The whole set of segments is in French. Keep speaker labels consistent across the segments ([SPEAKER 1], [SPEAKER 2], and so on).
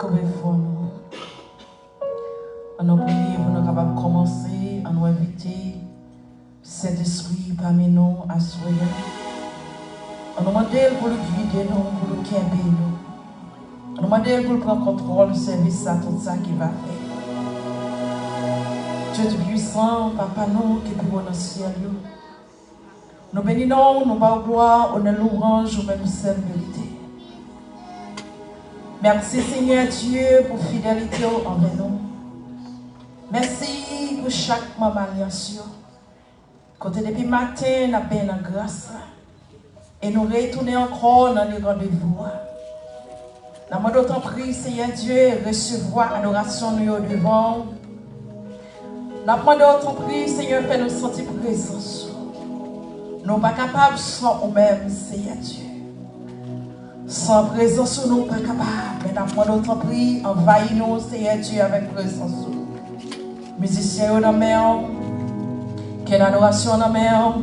[SPEAKER 1] Couvrez-nous. On nous prie pour nous capables de commencer à nous inviter Saint-Esprit parmi nous à soyer. On nous demande pour le guider nous, pour le camper nous. On nous demande pour le prendre contrôle du service à tout ça qui va faire. Dieu Tout-Puissant, Papa nous qui est plus haut dans le ciel. Nous bénissons, nous parlons gloire, on est louange, ou même seule vérité. Merci Seigneur Dieu pour fidélité envers nous. Merci pour chaque moment alliance. Côté depuis matin, nous avons bien grâce. Et nous retournons encore dans les rendez-vous. Nous avons d'autant pris, Seigneur Dieu, recevoir adoration nous devant. Nous avons d'autant pris, Seigneur, faire nous sentir présence. Nous ne sommes pas capables sans nous-mêmes, Seigneur Dieu. Sans présence, nous ne sommes pas capables. Mais nous avons d'autant pris, envahis-nous, Seigneur Dieu, avec présence. Musiciens dans la main, quelle adoration dans la main.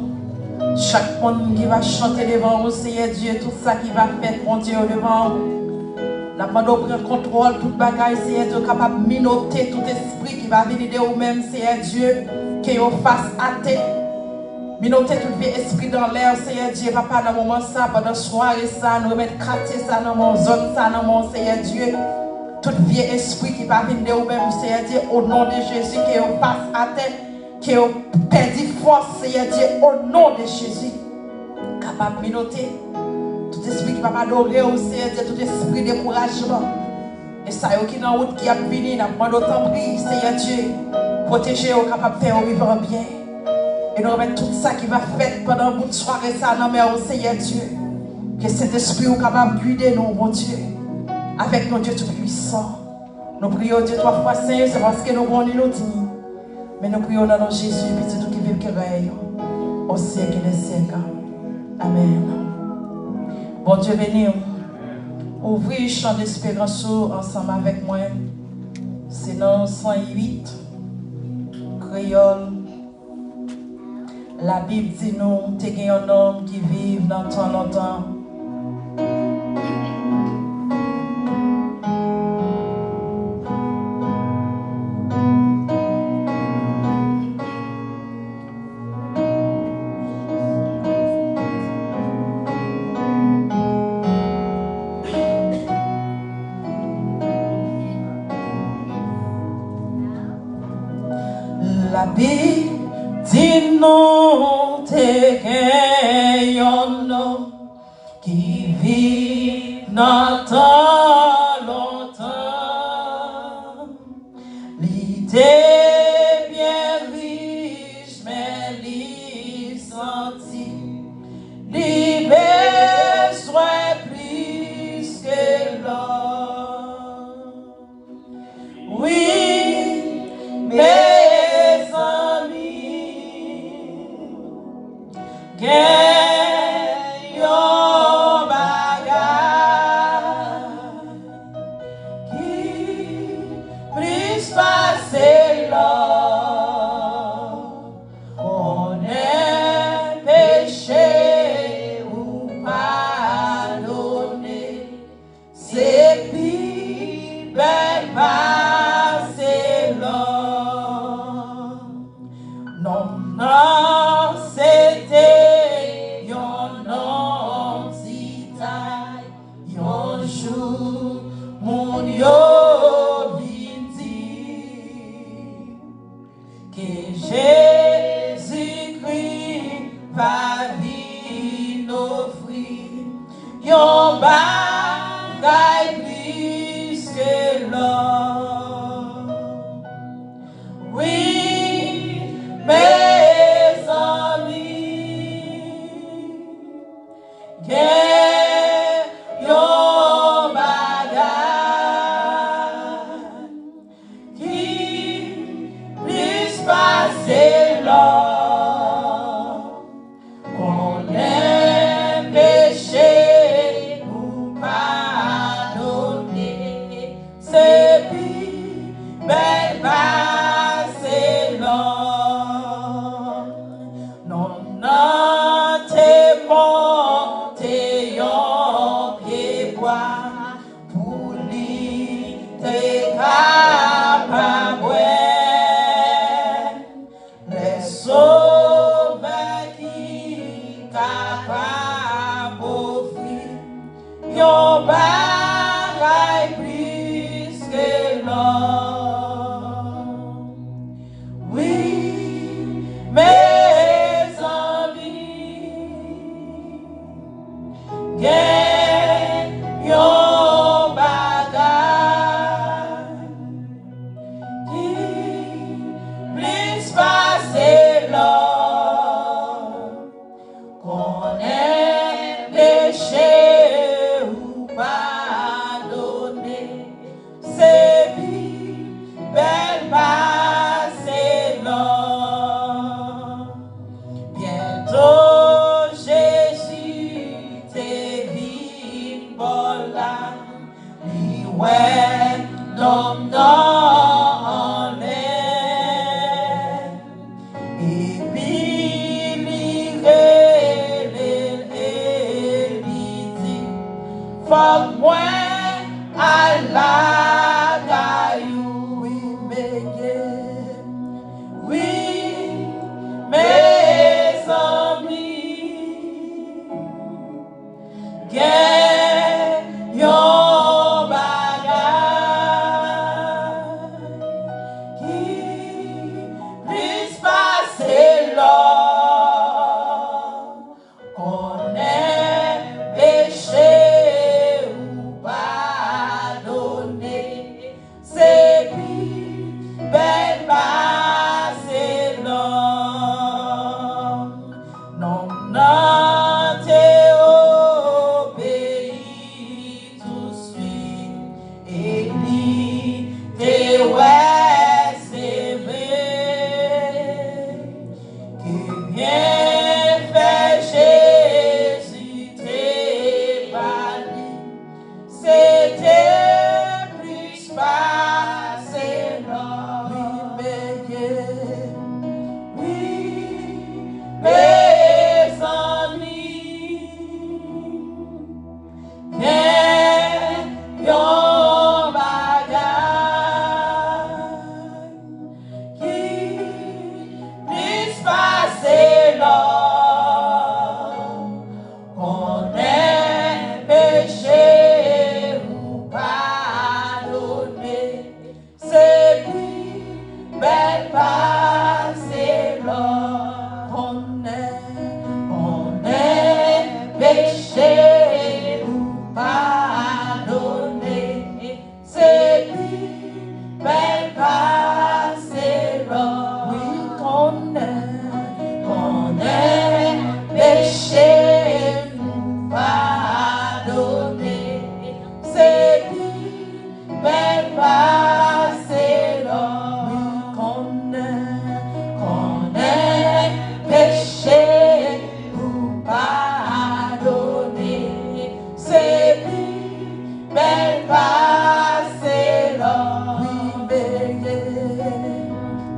[SPEAKER 1] Chaque monde qui va chanter devant vous, Seigneur Dieu, tout ça qui va faire, mon Dieu, devant vous. Nous avons pris contrôle, toute bagaille, Seigneur Dieu, capable de minoter tout esprit qui va venir de vous-même, Seigneur Dieu, qui vous fasse hâter. Minoter tout vieux esprit dans l'air, Seigneur Dieu, papa, dans le moment ça, pendant la soirée ça, nous remettre crater ça dans mon zone, ça dans mon Seigneur Dieu. Tout vieux esprit qui va venir de vous-même, Seigneur Dieu, au nom de Jésus, qui vous fasse hâter, qui vous perdit force, Seigneur Dieu, au nom de Jésus. Capable de minoter. Tout esprit qui va pas adorer au Seigneur Dieu, tout esprit de découragement. Et ça, qui est dans la route qui a venu, n'a pas d'autant pris, Seigneur Dieu, protéger, capable de faire vivre bien. Et nous remettons tout ça qui va faire pendant un bout de soirée, ça, dans la Seigneur Dieu. Que cet esprit est capable de guider nous, mon Dieu, avec nos Dieu Tout-Puissant. Nous prions Dieu 3 fois Saint, c'est parce que nous voulons nous dire. Mais nous prions dans notre Jésus, puis tout qui vive, qui règne, au siècle des siècles. Amen. Bon Dieu béni, ouvrez le chant d'espérance ensemble avec moi. C'est dans 108, créole. La Bible dit nous, tu es un homme qui vit dans tant longtemps. La Bible dit nous, t'es un homme qui vit dans tant longtemps. L'idée bien riche, mais l'y senti, l'y besoin plus que l'homme. Oui, mais t'es capable, les sauveurs qui capable offrir, yon bagaille plus que l'or. Oui, mes amis, yon bagaille qui plus passer l'or, qu'on est péché ou pardonné, c'est vie, belle passer l'or. Bientôt Jésus te vit pour là, lui ouais, non, non, et puis faut moi à la caillou, oui, mes amis, yon bagaille qui puisse passer l'or, qu'on est péché ou pardonné, c'est plus belle passer l'or. Non, non, t'es obéi tout suite, et lui, t'es ouais, c'est vrai, que bien fait Jésus t'es parlé, c'était plus passer l'or. Oui, mes amis, yon bagaille qui puisse passer l'or, qu'on est péché ou pardonné, c'est plus belle passer l'or, qu'on est péché ou pardonné, c'est plus belle passer l'or. Oui, qu'on est péché ou pardonné, c'est plus belle passer l'or. Oui, qu'on est péché ou pardonné, c'est plus belle passer l'or.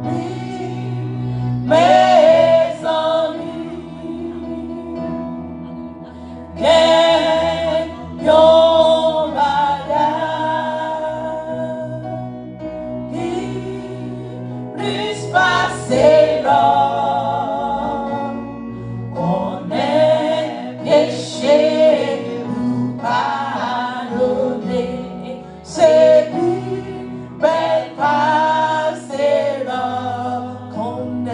[SPEAKER 1] Oui, mes amis, yon bagaille qui puisse passer l'or, qu'on est péché ou pardonné, c'est plus belle passer l'or, qu'on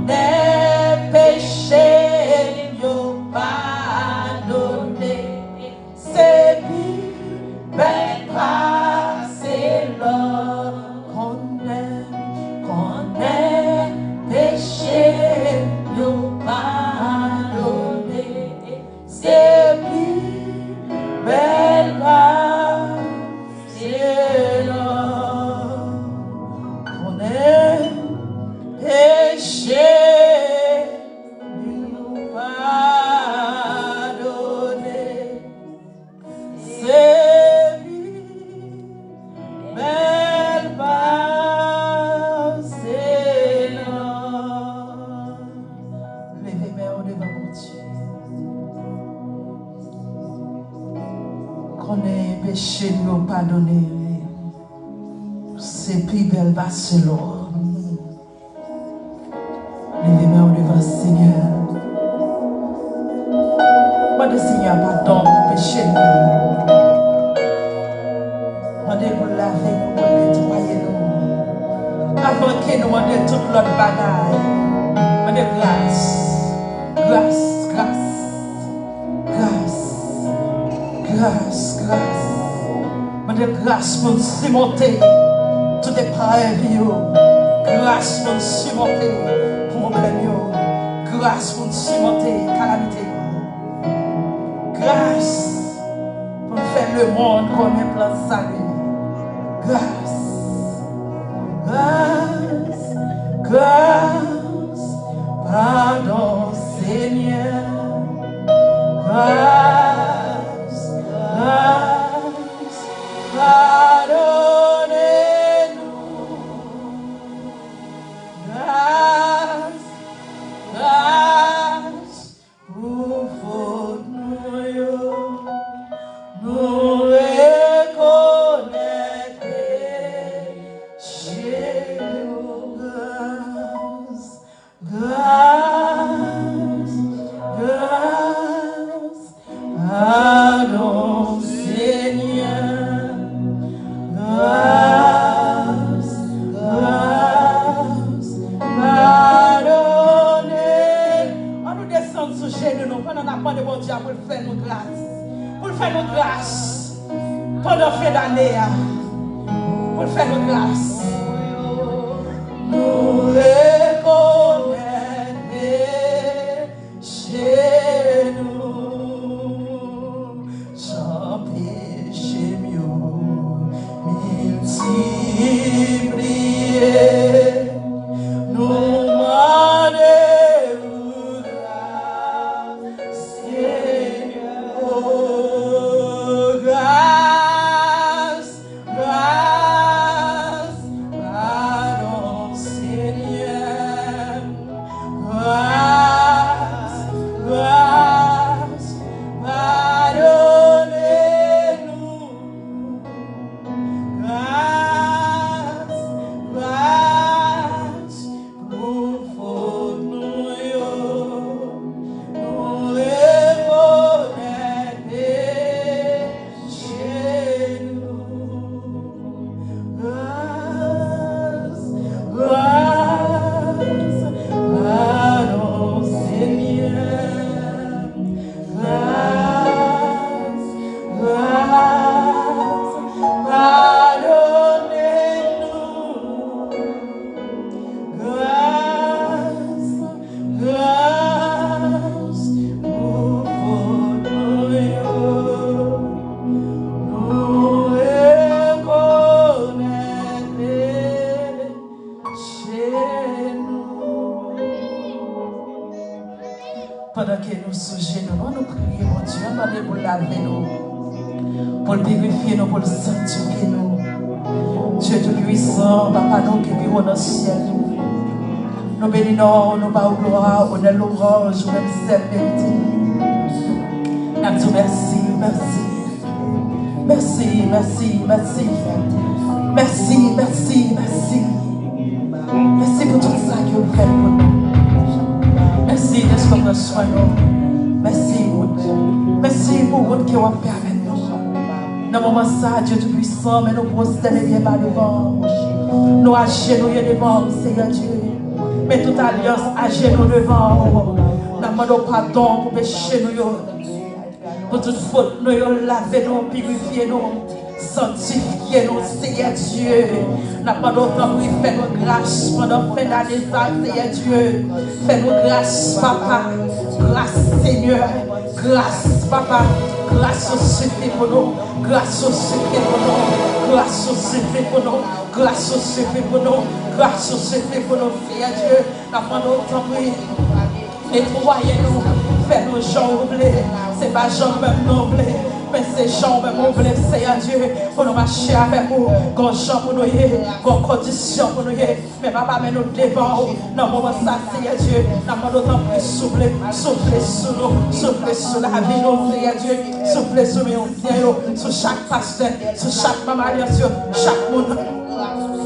[SPEAKER 1] est péché ou pardonné, c'est plus belle passer l'or, qu'on est péché ou pardonné, c'est plus belle passer l'or, qu'on est péché ou pardonné, c'est plus belle passer l'or. Levez-moi devant mon Dieu. Qu'on est péché nous pardonné. c'est plus belle basse l'eau. Levez-moi devant le Seigneur. Moi, le Seigneur, pardon pour péché. Demandez pour laver nous, pour nettoyer nous. Avant que nous demandions toute l'autre bagaille. Demandez grâce. Grâce, grâce. Grâce. Grâce, grâce. Demandez grâce pour nous surmonter toutes les épreuves. Grâce pour nous surmonter problèmes. Grâce pour nous surmonter calamité. Grâce pour faire le monde comme un plan salut. Grâce, grâce, grâce, pardon Seigneur. Grâce, grâce, pardonnez-nous. Grâce, grâce, pour faute nous reconnecter chez nous. Grâce, grâce, grâce, pardon Seigneur. Grâce, grâce, pardonnez. On nous descend sous genoux nous pendant la part de bon Dieu pour faire nos grâces. Pour faire nos grâces. Pendant fin d'année. Pour faire nos grâces. Nous reconnecter chez nous. Sans péché mieux multiplier. Nous demandons grâce, Seigneur. Grâce, grâce, pardon Seigneur. Grâce, grâce, pardonnez-nous. Grâce, grâce, pour faute nous reconnecter chez nous. Grâce, grâce, pardon Seigneur. Grâce, grâce, pardonnez-nous. Grâce, grâce, pour faute nous reconnecter chez nous. Pendant que nous sous genoux, nous prions, mon Dieu, demandez pour laver nous, pour le purifier nous, pour le sanctifier nous. Dieu Tout-Puissant, Papa, nous qui vivons dans le ciel, nous bénissons, nous parlons gloire, honneur, louange, même cette vérité. Nous disons merci, merci. Merci, merci, merci. Merci, merci, merci. Merci pour tout ça que vous faites pour nous. Merci de ce que vous soignez nous. Merci, merci pour votre qui vous permet nous. Dans le moment ça, Dieu Tout-Puissant, mais nous prosternons bien par devant. Nous agenouillons devant, Seigneur Dieu. Mais toute alliance agenouille devant. Nous demandons pardon pour pécher nous. Pour toute faute, nous lavez-nous, purifiez-nous. Sanctifiez-nous, Seigneur Dieu. N'a pas d'autant pour faire nos grâces pendant fin d'année, Seigneur Dieu. Fais-nous grâce, Papa. Grâce, Seigneur. Grâce, Papa. Grâce au suffit pour nous. Grâce au suffit pour nous. Grâce au suffit pour nous. Grâce au suffit pour nous. Grâce au suffit pour nous, Seigneur Dieu. N'a pas d'autant pour nettoyez-nous. Fais-nous gens oubliés. C'est pas gens même oubliés. Mais ces gens même oubliés, Seigneur Dieu. Pour nous marcher avec vous. Qu'on gens pour nous y qu'on condition pour nous y. Mais papa, mais nous devant. Dans le moment ça, Seigneur Dieu. Dans le moment d'autant plus souffler. Souffler sur nous. Souffler sur la vie, nous, Seigneur Dieu. Souffler sur nous, sur chaque pasteur. Sur chaque maman, sur chaque monde.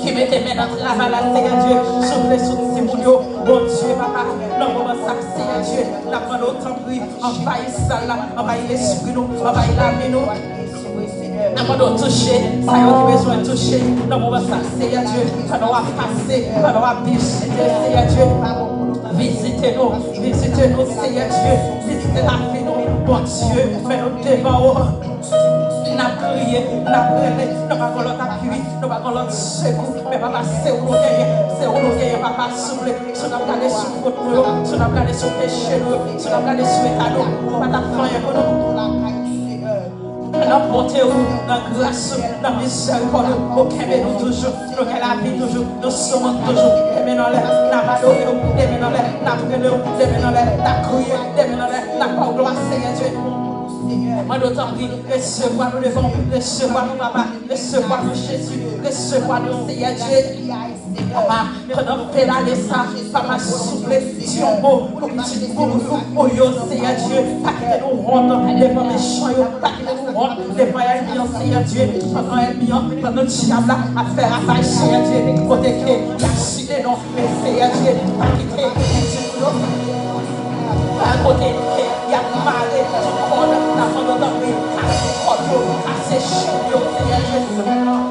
[SPEAKER 1] Qui met tes mains dans le travail, là, Seigneur Dieu. Souffle sur ces mounions. Bon Dieu, papa. Non, on va ça, Seigneur Dieu. La main d'autant pris. Envahis ça là. Envahis l'esprit, nous. Envahis l'âme, nous. Nous allons toucher, ça y est, qui besoin de toucher. Nous allons ça, Seigneur Dieu. Nous allons passer, nous allons visiter, Seigneur Dieu. Visitez-nous, Seigneur Dieu. Visitez la vie, nous, bon Dieu. Fais-nous devant. Nous avons crié, nous avons prié, nous avons l'autre appui, nous avons l'autre secours. Mais papa, c'est où nous gagnons, papa, souffle. Si nous avons gardé sur votre nous, si nous avons gardé sur péché, si nous avons gardé sur l'état, nous, papa, faire pour nous. Dans bonté, dans grâce, dans miséricorde, au Québec nous toujours, nous qu'elle la vie toujours, nous sommes toujours, des dans l'air, n'a pas d'eau, des dans l'air, n'a pas d'eau, des dans l'air, n'a crié, des dans l'air, n'a pas gloire, Seigneur Dieu. En d'autant prie, recevoir nous devant, recevoir nous, papa, recevoir nous, Jésus, recevoir nous, Seigneur Dieu. Papa, pendant pédaler ça, papa, souffler, si on beau, pour petit bourreau, oh yo, Seigneur Dieu, pas que nous rentrons devant les champs, pas que nous rentrons devant les Seigneur Dieu, pendant les millions, pendant le diable à faire affaire, Seigneur Dieu, côté que, il y a chité, non, mais Seigneur Dieu, pas quitter, à côté, il y a maré, tout corps, la fin de notre vie, casser chignon, Seigneur Dieu,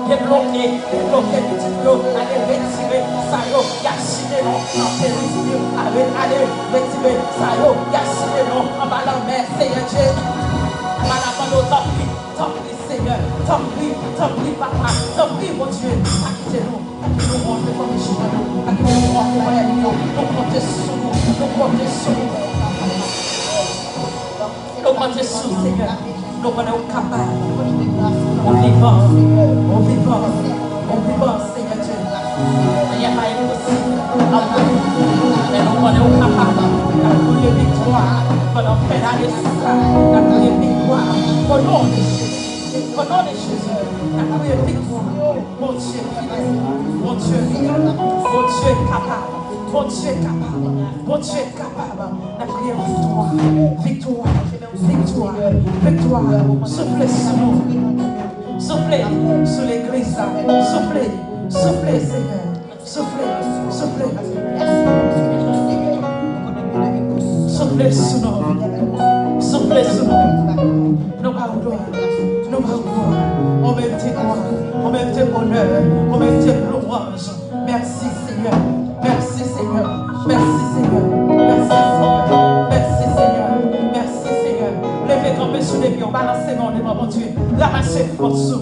[SPEAKER 1] débloquer, petit peu, aller retirer, ça y est, il y a chité, non, en périsme, aller retirer, ça y est, il y a chité, non, en bas la mer, Seigneur Dieu, madame, tant pis, Seigneur, tant pis, papa, tant pis, mon Dieu, acquittez-nous, nous rentrons comme les chevaux, acquittez-nous, nous comptez sur nous, nous comptez sur nous. Nous comptons sur Seigneur, nous sommes capables, on vivant, Seigneur Dieu. Il n'y a pas impossible, mais nous sommes capables d'accueillir victoire, pendant pédaler ça, d'accueillir victoire, au nom de Jésus, d'accueillir victoire, mon Dieu fidèle, mon Dieu fidèle, mon Dieu capable. Bon Dieu est capable, bon Dieu est capable d'accueillir victoire, soufflez sur nous, soufflez sur l'église, soufflez Seigneur, soufflez sur nous, nous parlons gloire, on met tes gloires, on met tes bonheurs, on met tes louanges, merci Seigneur. Merci Seigneur. Levez tomber sur les pieds, balancez mon devant mon Dieu. Ramassez force.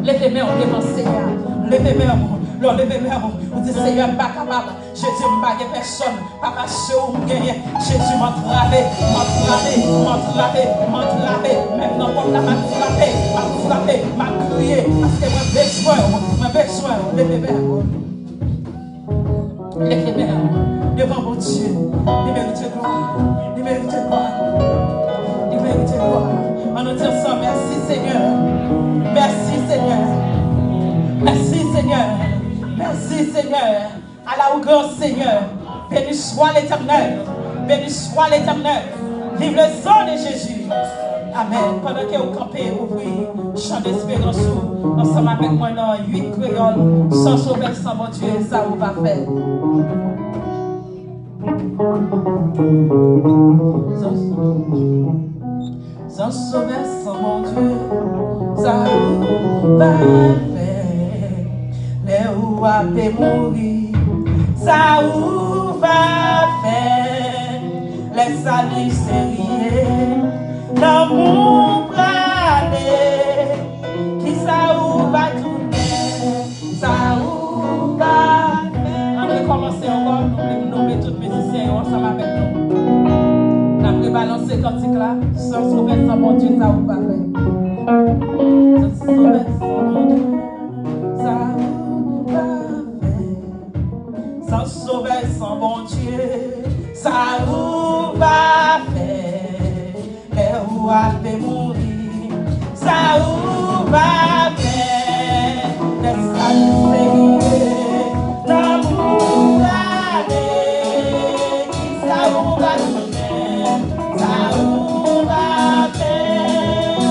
[SPEAKER 1] Levez main devant Seigneur. Levez main. Vous dites Seigneur, je ne suis pas capable. Jésus, je ne suis pas personne. Papa, je suis Jésus m'a frappé. Maintenant, comme la m'a frappé, m'a crié. Parce que moi, besoin. Levez main. Devant mon Dieu, il mérite gloire. On nous dit ça, merci Seigneur. À la hauteur, Seigneur. Béni soit l'Éternel. Vive le sang de Jésus. Amen. Pendant que vous campez, ouvrez chant d'espérance ensemble avec moi dans 8 créoles. Sans sauver, sans mon Dieu, ça vous va faire. Sans sauver, sans mon Dieu, ça vous va faire. Les roues à mourir, ça vous va faire. Les salis sérieux. Dans mon plané, qui ça ou va tourner, ça ou va faire. On va commencer encore, nous nommer tous les musiciens ensemble avec nous. On a balancer le cantique là, sans sauver sans mon Dieu, ça ou va faire. Sans sauver sans mon Dieu, ça ou va faire. Sans sauver sans mon Dieu, ça ou va faire. Où a fait mourir, ça où va faire, laisse-la l'amour aller, ça où va faire, ça où va faire,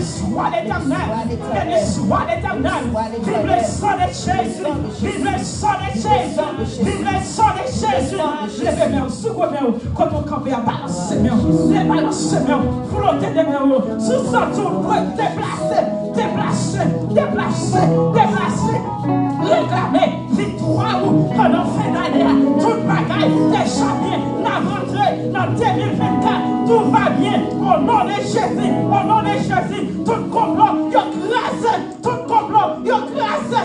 [SPEAKER 1] soie l'éternel. Béni soit l'éternel. Vive le sang de Jésus. Vive le sang de Jésus. Vive le sang de Jésus. Levez-moi, secouez-moi. Quand on campe à balancer, les balancer, flotter des mains. Sous ça, tout déplacer, déplacer, déplacer, déplacer. Réclamer victoire pendant fin d'année. Toute bagaille déjà bien. La rentrée dans 2024, tout va bien. Au nom de Jésus, au nom de Jésus, tout complot, yo grâce, tout complot, yo grâce,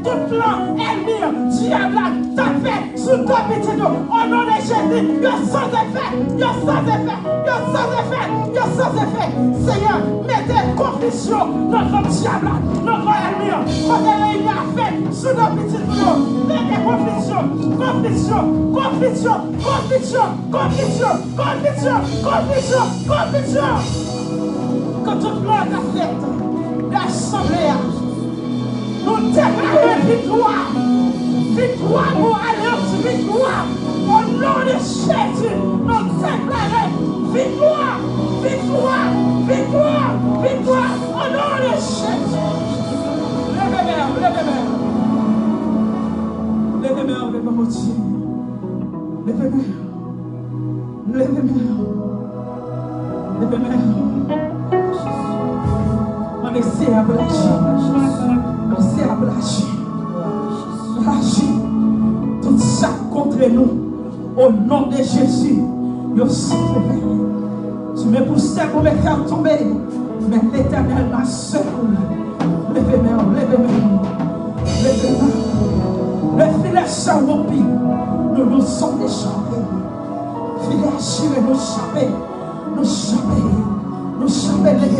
[SPEAKER 1] tout plan, ennemi, diable, tapé, sous ta petite, au nom de Jésus, yo sans effet, yo sans effet, yo sans effet, yo sans effet. Seigneur, mettez confusion, notre diable, notre ennemi, quand elle est à fait, sous ta petite, mettez confusion, confusion, confusion, confusion, confusion, confusion, confusion, confusion. Quand tout le monde a fait l'assemblée, nous déclarons victoire. Victoire pour alliance, victoire. Au nom de Jésus, nous déclarons victoire, victoire, victoire, victoire. Au nom de Jésus. Levez-moi, levez-moi. Levez-moi, levez-moi, levez-moi. Levez-moi. Levez-moi. On essaie à lâcher. On essaie à lâcher. Lâcher tout ça contre nous. Au nom de Jésus. Yo sauvé. Tu me poussais pour me faire tomber. Mais l'Éternel m'a secouru. Levez-moi. Levez-moi. Levez-moi. Le filet sans rompit. Nous nous sommes échappés. Filet assuré, nous échappés. Nous échappés. Nous échappés.